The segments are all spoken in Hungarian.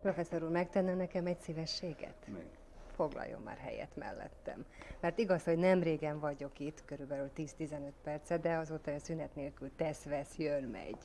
Professzor úr, megtenne nekem egy szívességet? Meg. Foglaljon már helyet mellettem. Mert igaz, hogy nem régen vagyok itt, körülbelül 10-15 percet, de azóta a szünet nélkül tesz-vesz, jön-megy.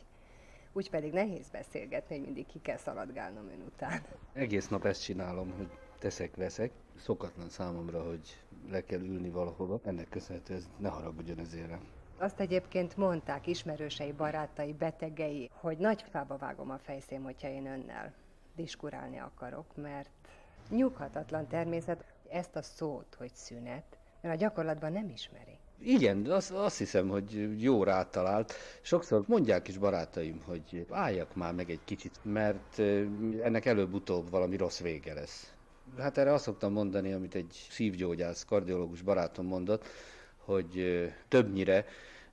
Úgy pedig nehéz beszélgetni, hogy mindig ki kell szaladgálnom ön után. Egész nap ezt csinálom, hogy teszek-veszek. Szokatlan számomra, hogy le kell ülni valahova. Ennek köszönhető, ez ne haragudjon ezért rám. Azt egyébként mondták ismerősei, barátai, betegei, hogy nagy fába vágom a fejszém, hogyha én önnel diskurálni akarok, mert nyughatatlan természet ezt a szót, hogy szünet, mert a gyakorlatban nem ismeri. Igen, azt hiszem, hogy jó rátalált. Sokszor mondják is barátaim, hogy álljak már meg egy kicsit, mert ennek előbb-utóbb valami rossz vége lesz. Hát erre azt szoktam mondani, amit egy szívgyógyász, kardiológus barátom mondott, hogy többnyire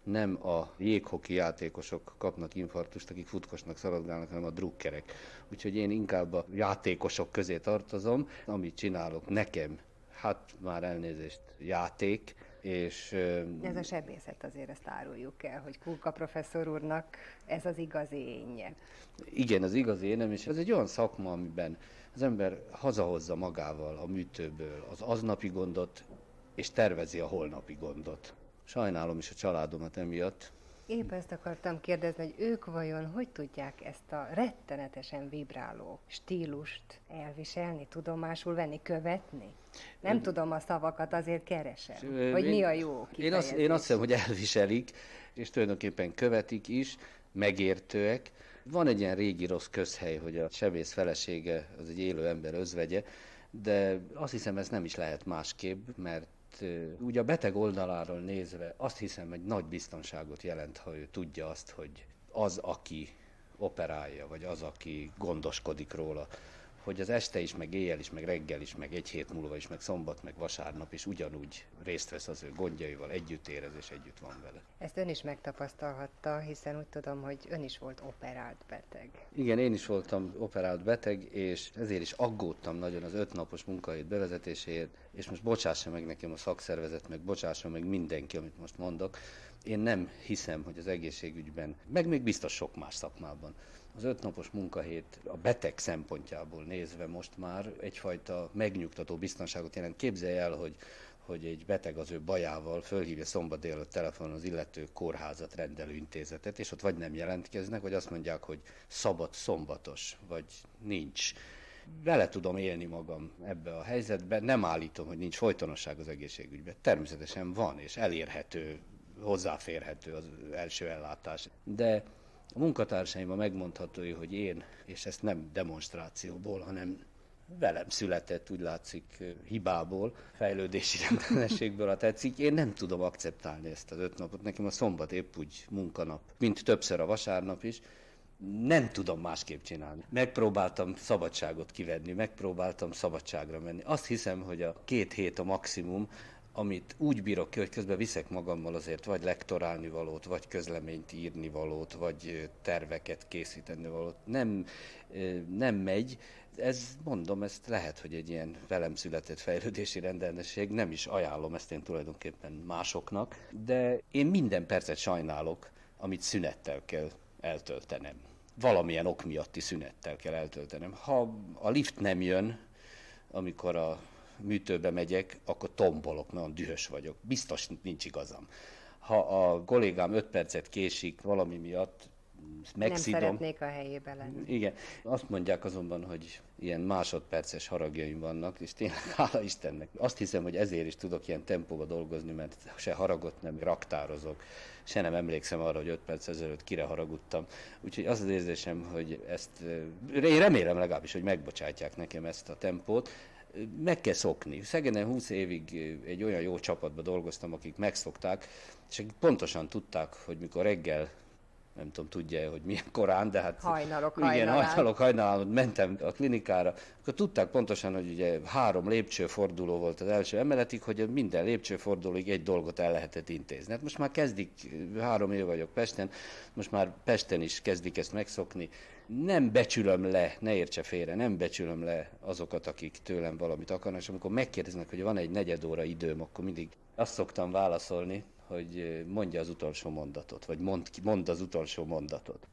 nem a jéghoki játékosok kapnak infarktust, akik futkosnak szaladgálnak, hanem a drukkerek. Úgyhogy én inkább a játékosok közé tartozom, amit csinálok nekem, hát már elnézést, játék, és... Ez a sebészet, azért ezt áruljuk el, hogy Kulka professzor úrnak ez az igazi énje. Igen, az igazi énem, és ez egy olyan szakma, amiben az ember hazahozza magával a műtőből az aznapi gondot, és tervezi a holnapi gondot. Sajnálom is a családomat emiatt. Épp ezt akartam kérdezni, hogy ők vajon hogy tudják ezt a rettenetesen vibráló stílust elviselni, tudomásul venni, követni? Nem tudom a szavakat, azért keresem, hogy mi a jó kifejezés. Én azt hiszem, hogy elviselik, és tulajdonképpen követik is, megértőek. Van egy ilyen régi rossz közhely, hogy a sebész felesége az egy élő ember özvegye, de azt hiszem, ez nem is lehet másképp, mert ugye a beteg oldaláról nézve azt hiszem, hogy nagy biztonságot jelent, ha ő tudja azt, hogy az, aki operálja, vagy az, aki gondoskodik róla, hogy az este is, meg éjjel is, meg reggel is, meg egy hét múlva is, meg szombat, meg vasárnap is ugyanúgy részt vesz az ő gondjaival, együtt érez és együtt van vele. Ezt ön is megtapasztalhatta, hiszen úgy tudom, hogy ön is volt operált beteg. Igen, én is voltam operált beteg, és ezért is aggódtam nagyon az 5 napos munkahét bevezetéséért, és most bocsássa meg nekem a szakszervezet, meg bocsássa meg mindenki, amit most mondok. Én nem hiszem, hogy az egészségügyben, meg még biztos sok más szakmában, az 5 napos munkahét a beteg szempontjából nézve most már egyfajta megnyugtató biztonságot jelent. Képzelj el, hogy egy beteg az ő bajával fölhívja szombat délután telefonon az illető kórházat, rendelő intézetet, és ott vagy nem jelentkeznek, vagy azt mondják, hogy szabad szombatos, vagy nincs. Bele tudom élni magam ebbe a helyzetbe, nem állítom, hogy nincs folytonosság az egészségügyben. Természetesen van, és elérhető, hozzáférhető az első ellátás. De a munkatársaim a megmondhatói, hogy én, és ezt nem demonstrációból, hanem velem született, úgy látszik, hibából, fejlődési rendellenességből, ha tetszik. Én nem tudom akceptálni ezt az 5 napot. Nekem a szombat épp úgy munkanap, mint többször a vasárnap is. Nem tudom másképp csinálni. Megpróbáltam szabadságot kivenni, megpróbáltam szabadságra menni. Azt hiszem, hogy a 2 hét a maximum, amit úgy bírok ki, hogy közben viszek magammal azért vagy lektorálni valót, vagy közleményt írni valót, vagy terveket készíteni valót. Nem megy. Ez, mondom, ezt lehet, hogy egy ilyen velem született fejlődési rendellenesség, nem is ajánlom ezt én tulajdonképpen másoknak, de én minden percet sajnálok, amit szünettel kell eltöltenem. Valamilyen ok miatti szünettel kell eltöltenem. Ha a lift nem jön, amikor a műtőbe megyek, akkor tombolok, nagyon dühös vagyok. Biztos nincs igazam. Ha a kollégám 5 percet késik valami miatt, megszidom. Nem szeretnék a helyébe lenni. Igen. Azt mondják azonban, hogy ilyen másodperces haragjaim vannak, és tényleg hála Istennek. Azt hiszem, hogy ezért is tudok ilyen tempóba dolgozni, mert se haragot nem raktározok, se nem emlékszem arra, hogy 5 perc ezelőtt kire haragudtam. Úgyhogy az az érzésem, hogy ezt, én remélem legalábbis, hogy megbocsátják nekem ezt a tempót. Meg kell szokni. Szegeden 20 évig egy olyan jó csapatban dolgoztam, akik megszokták, és akik pontosan tudták, hogy mikor reggel, nem tudom, tudja, hogy milyen korán, de hát... Hajnalán mentem a klinikára, akkor tudták pontosan, hogy ugye 3 lépcsőforduló volt az első emeletig, hogy minden lépcsőfordulóig egy dolgot el lehetett intézni. Hát most már kezdik, 3 év vagyok Pesten, most már Pesten is kezdik ezt megszokni. Nem becsülöm le, ne értse félre, nem becsülöm le azokat, akik tőlem valamit akarnak, és amikor megkérdeznek, hogy van egy negyed óra időm, akkor mindig azt szoktam válaszolni, hogy mondja az utolsó mondatot, vagy mondd az utolsó mondatot.